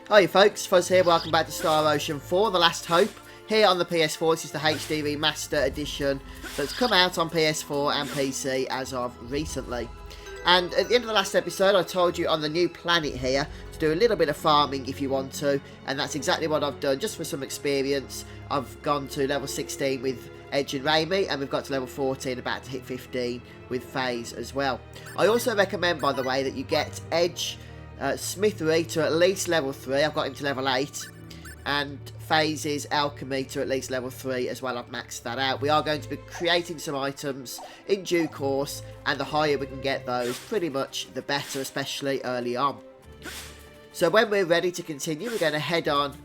Hi folks, Fuzz here, welcome back to Star Ocean 4, The Last Hope. Here on the PS4, this is the HD Remaster edition that's come out on PS4 and PC as of recently. And at the end of the last episode, I told you on the new planet here to do a little bit of farming if you want to, and that's exactly what I've done, just for some experience. I've gone to level 16 with Edge and Raimi, and we've got to level 14, about to hit 15 with FaZe as well. I also recommend, by the way, that you get Edge Smithery to at least level 3, I've got him to level 8, and FaZe's Alchemy to at least level 3 as well. I've maxed that out. We are going to be creating some items in due course, and the higher we can get those, pretty much the better, especially early on. So when we're ready to continue, we're going to head on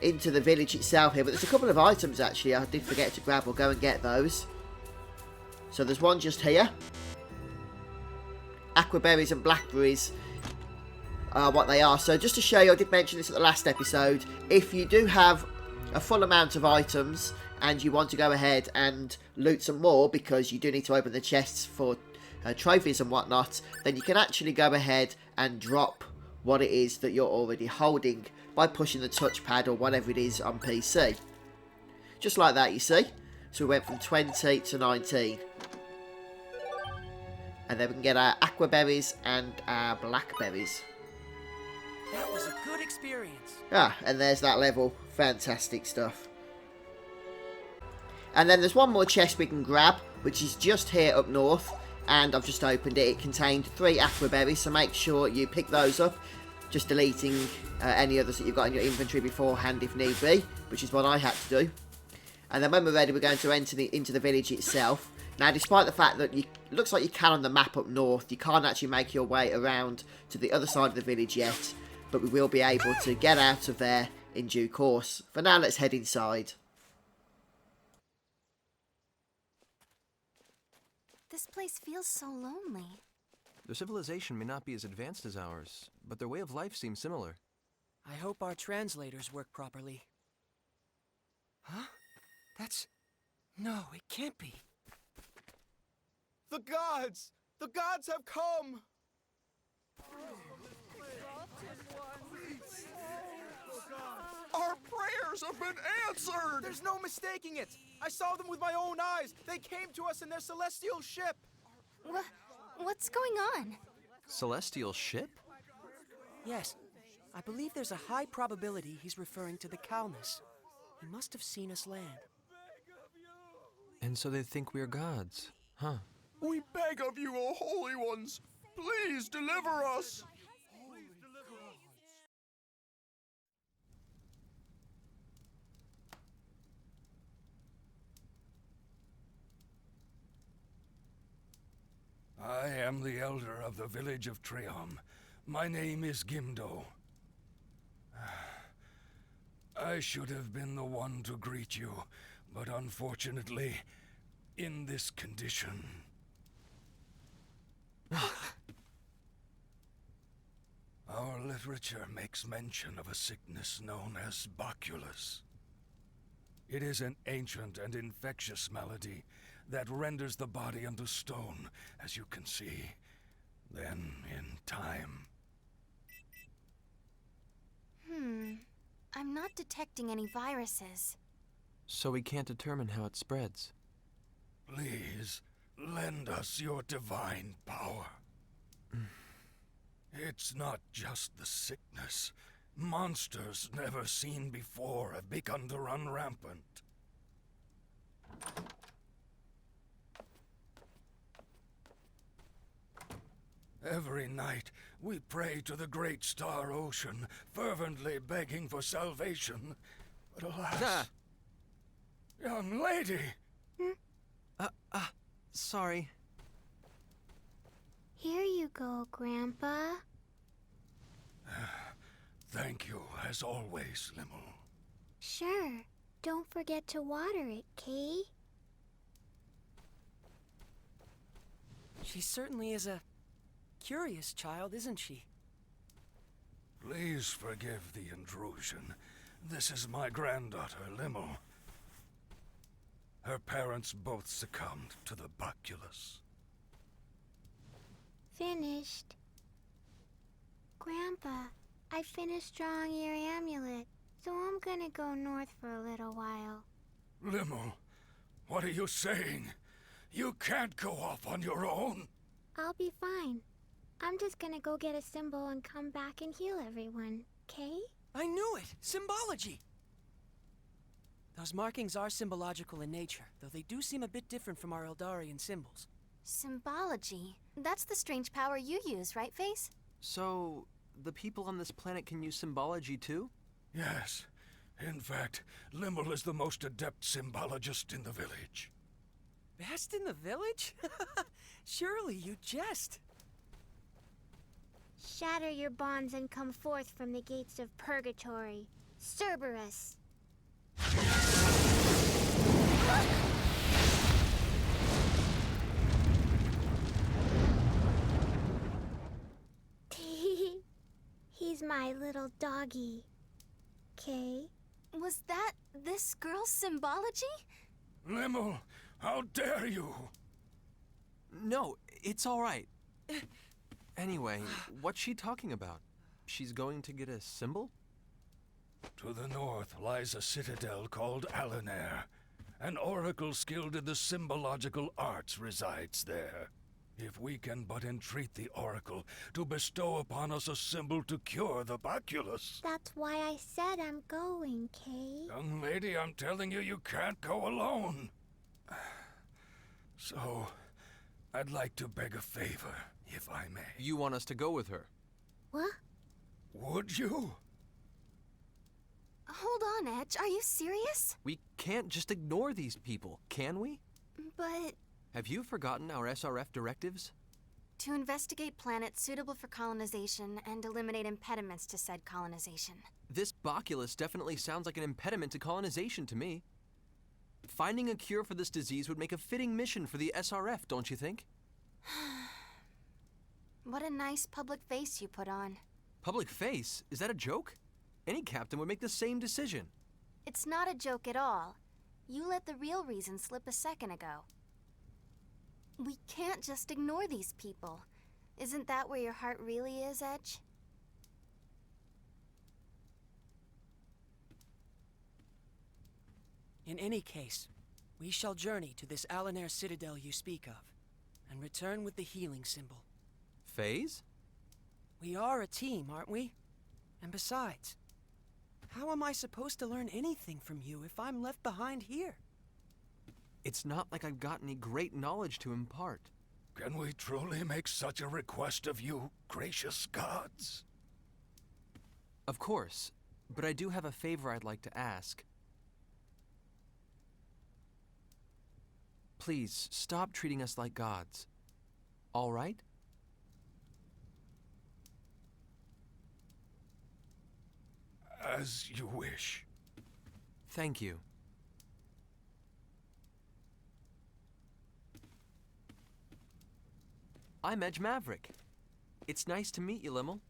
into the village itself here, but there's a couple of items actually I did forget to grab. We'll go and get those. So there's one just here. Aquaberries and blackberries are what they are. So just to show you, I did mention this at the last episode, if you do have a full amount of items and you want to go ahead and loot some more, because you do need to open the chests for trophies and whatnot, then you can actually go ahead and drop what it is that you're already holding by pushing the touchpad or whatever it is on PC. Just like that, you see. So we went from 20 to 19. And then we can get our aquaberries and our blackberries. That was a good experience. Ah, and there's that level. Fantastic stuff. And then there's one more chest we can grab, which is just here up north. And I've just opened it. It contained 3 aquaberries, so make sure you pick those up. Just deleting any others that you've got in your inventory beforehand if need be, which is what I had to do. And then when we're ready, we're going to enter into the village itself. Now, despite the fact that it looks like you can on the map up north, you can't actually make your way around to the other side of the village yet. But we will be able to get out of there in due course. For now, let's head inside. This place feels so lonely. Their civilization may not be as advanced as ours, but their way of life seems similar. I hope our translators work properly. Huh? That's... No, it can't be. The gods! The gods have come! Our prayers have been answered! There's no mistaking it! I saw them with my own eyes! They came to us in their celestial ship! What's going on? Celestial ship? Yes, I believe there's a high probability he's referring to the Calnus. He must have seen us land. And so they think we're gods, huh? We beg of you, O holy ones! Please deliver us! I am the elder of the village of Triom. My name is Gimdo. I should have been the one to greet you, but unfortunately, in this condition. Our literature makes mention of a sickness known as baculus. It is an ancient and infectious malady that renders the body unto stone, as you can see. Then, in time... I'm not detecting any viruses. So we can't determine how it spreads. Please, lend us your divine power. It's not just the sickness. Monsters never seen before have begun to run rampant. Every night, we pray to the great star ocean, fervently begging for salvation. But alas... Young lady! Sorry. Here you go, Grandpa. Thank you, as always, Lymm. Sure. Don't forget to water it, Kay. She certainly is a curious child, isn't she? Please forgive the intrusion. This is my granddaughter, Lymm. Her parents both succumbed to the baculus. Finished. Grandpa, I finished drawing your amulet, so I'm gonna go north for a little while. Lymm, what are you saying? You can't go off on your own. I'll be fine. I'm just gonna go get a symbol and come back and heal everyone, okay? I knew it! Symbology! Those markings are symbological in nature, though they do seem a bit different from our Eldarian symbols. Symbology? That's the strange power you use, right, Face? So, the people on this planet can use symbology too? Yes. In fact, Lymm is the most adept symbologist in the village. Best in the village? Surely you jest. Shatter your bonds and come forth from the gates of purgatory. Cerberus! He's my little doggy. Okay? Was that this girl's symbology? Lymm, how dare you? No, it's all right. Anyway, what's she talking about? She's going to get a symbol? To the north lies a citadel called Alanair. An oracle skilled in the symbological arts resides there. If we can but entreat the oracle to bestow upon us a symbol to cure the baculus. That's why I said I'm going, Kay. Young lady, I'm telling you, you can't go alone. So, I'd like to beg a favor, if I may. You want us to go with her? What? Would you? Hold on, Edge. Are you serious? We can't just ignore these people, can we? But Have you forgotten our SRF directives? to investigate planets suitable for colonization and eliminate impediments to said colonization. This baculus definitely sounds like an impediment to colonization to me. Finding a cure for this disease would make a fitting mission for the SRF, don't you think? What a nice public face you put on. Public face? Is that a joke? Any captain would make the same decision. It's not a joke at all. You let the real reason slip a second ago. We can't just ignore these people. Isn't that where your heart really is, Edge? In any case, we shall journey to this Alanair citadel you speak of, and return with the healing symbol. Phase? We are a team, aren't we? And besides, how am I supposed to learn anything from you if I'm left behind here? It's not like I've got any great knowledge to impart. Can we truly make such a request of you, gracious gods? Of course, but I do have a favor I'd like to ask. Please, stop treating us like gods. All right? As you wish. Thank you. I'm Edge Maverick. It's nice to meet you, Lymm.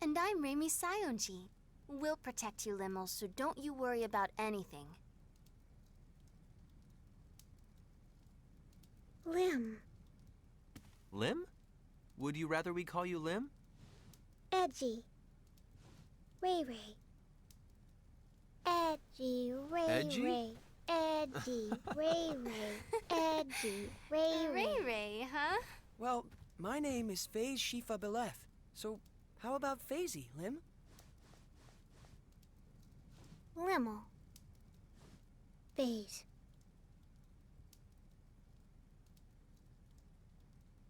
And I'm Remy Sionji. We'll protect you, Lymm, so don't you worry about anything. Lymm. Lymm? Would you rather we call you Lymm? Edgy. Ray Ray. Edgy, Ray Edgy? Ray. Edgy, Ray Ray. Edgy, Ray Ray. Ray Ray, huh? Well, my name is Phase Shifa Beleth, so how about Phasey, Lymm? Lymmel. Phase.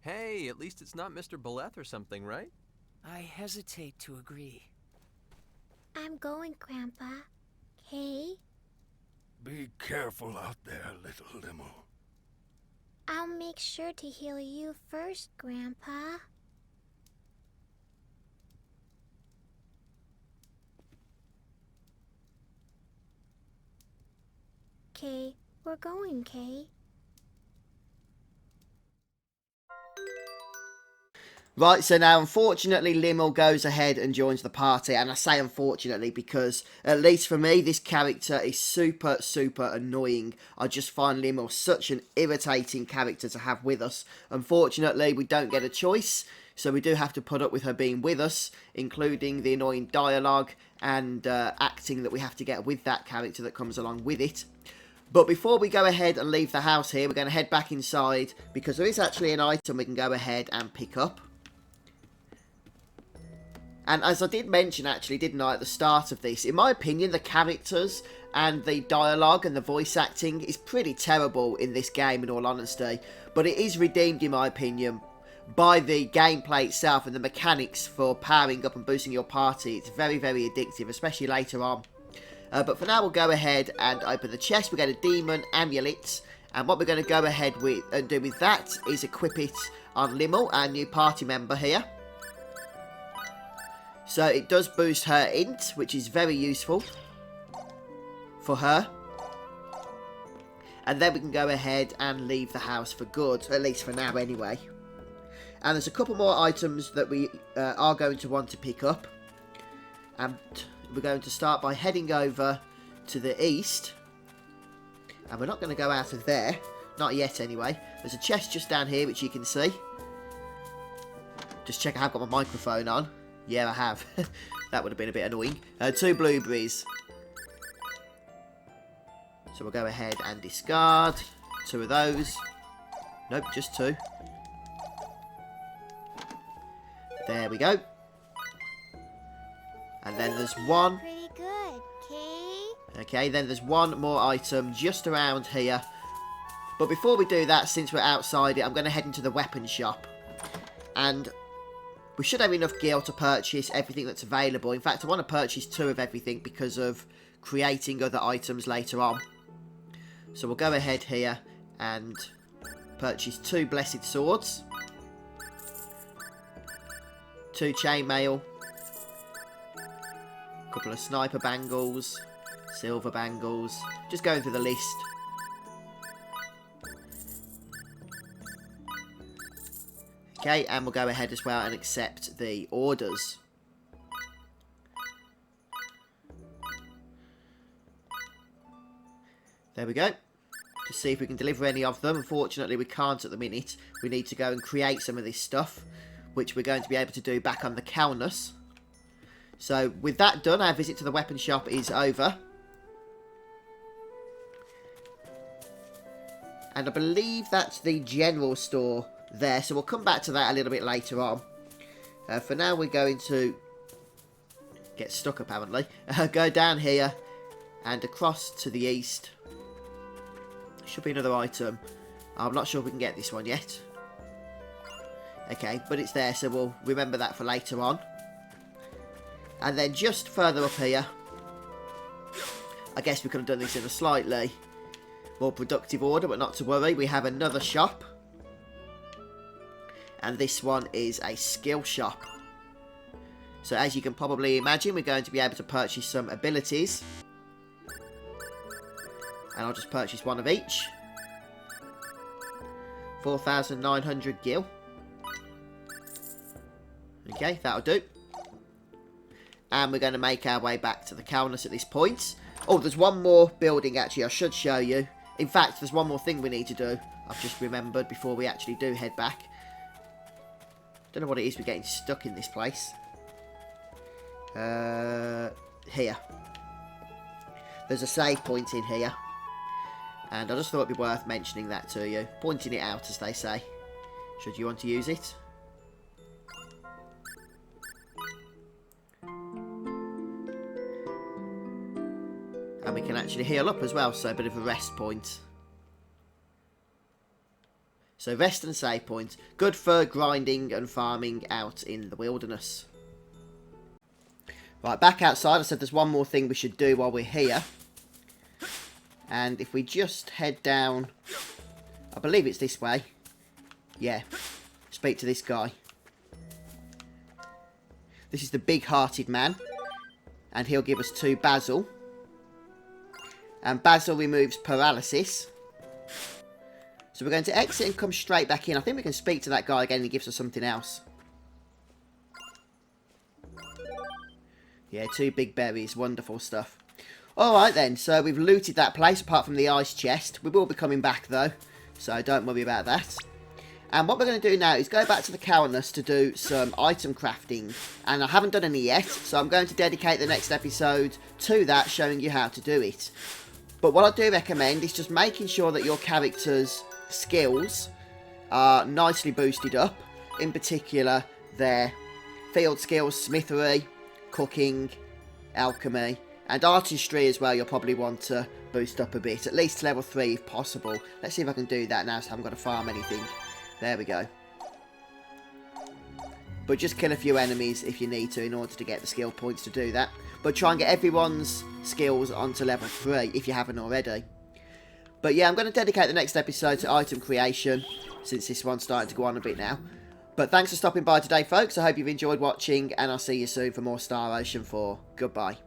Hey, at least it's not Mr. Beleth or something, right? I hesitate to agree. I'm going, Grandpa. Okay? Be careful out there, little Lymm. I'll make sure to heal you first, Grandpa. Kay, we're going, Kay. Right, so now unfortunately Lymm goes ahead and joins the party, and I say unfortunately because, at least for me, this character is super, super annoying. I just find Lymm such an irritating character to have with us. Unfortunately, we don't get a choice, so we do have to put up with her being with us, including the annoying dialogue and acting that we have to get with that character that comes along with it. But before we go ahead and leave the house here, we're going to head back inside, because there is actually an item we can go ahead and pick up. And as I did mention, actually, didn't I, at the start of this, in my opinion, the characters and the dialogue and the voice acting is pretty terrible in this game, in all honesty. But it is redeemed, in my opinion, by the gameplay itself and the mechanics for powering up and boosting your party. It's very, very addictive, especially later on. But for now, we'll go ahead and open the chest. We get a demon amulet. And what we're going to go ahead with and do with that is equip it on Lymm, our new party member here. So it does boost her int, which is very useful for her. And then we can go ahead and leave the house for good, at least for now anyway. And there's a couple more items that we are going to want to pick up. And we're going to start by heading over to the east. And we're not going to go out of there. Not yet anyway. There's a chest just down here, which you can see. Just check I have got my microphone on. Yeah, I have. That would have been a bit annoying. 2 blueberries. So we'll go ahead and discard 2 of those. Nope, just 2. There we go. And then there's one. Pretty good, Kate. Okay, then there's one more item just around here. But before we do that, since we're outside it, I'm going to head into the weapon shop. And we should have enough gear to purchase everything that's available. In fact, I want to purchase 2 of everything because of creating other items later on. So we'll go ahead here and purchase 2 blessed swords, 2 chainmail, a couple of sniper bangles, silver bangles. Just going through the list. Okay, and we'll go ahead as well and accept the orders. There we go. To see if we can deliver any of them. Unfortunately, we can't at the minute. We need to go and create some of this stuff, which we're going to be able to do back on the Kaunas. So, with that done, our visit to the weapon shop is over. And I believe that's the general store there, so we'll come back to that a little bit later on. For now, we're going to get stuck apparently. Go down here and across to the east. Should be another item. I'm not sure if we can get this one yet. Okay, but it's there, so we'll remember that for later on. And then just further up here, I guess we could have done this in a slightly more productive order, but not to worry. We have another shop. And this one is a skill shop. So as you can probably imagine, we're going to be able to purchase some abilities. And I'll just purchase 1 of each. 4,900 gil. Okay, that'll do. And we're going to make our way back to the Kaunas at this point. Oh, there's one more building actually I should show you. In fact, there's one more thing we need to do. I've just remembered before we actually do head back. Don't know what it is, we're getting stuck in this place. Here. There's a save point in here. And I just thought it'd be worth mentioning that to you. Pointing it out, as they say. Should you want to use it. And we can actually heal up as well, so a bit of a rest point. So rest and save point. Good for grinding and farming out in the wilderness. Right, back outside. I said there's one more thing we should do while we're here. And if we just head down, I believe it's this way. Yeah, speak to this guy. This is the big-hearted man. And he'll give us 2 basil. And basil removes paralysis. So we're going to exit and come straight back in. I think we can speak to that guy again and he gives us something else. Yeah, 2 big berries. Wonderful stuff. Alright then, so we've looted that place apart from the ice chest. We will be coming back though, so don't worry about that. And what we're going to do now is go back to the Cowernus to do some item crafting. And I haven't done any yet, so I'm going to dedicate the next episode to that, showing you how to do it. But what I do recommend is just making sure that your character's skills are nicely boosted up. In particular, their field skills, smithery, cooking, alchemy, and artistry as well. You'll probably want to boost up a bit, at least to level 3 if possible. Let's see if I can do that now, so I haven't got to farm anything. There we go. But just kill a few enemies if you need to in order to get the skill points to do that. But try and get everyone's skills onto level 3 if you haven't already. But yeah, I'm going to dedicate the next episode to item creation, since this one's starting to go on a bit now. But thanks for stopping by today, folks. I hope you've enjoyed watching, and I'll see you soon for more Star Ocean 4. Goodbye.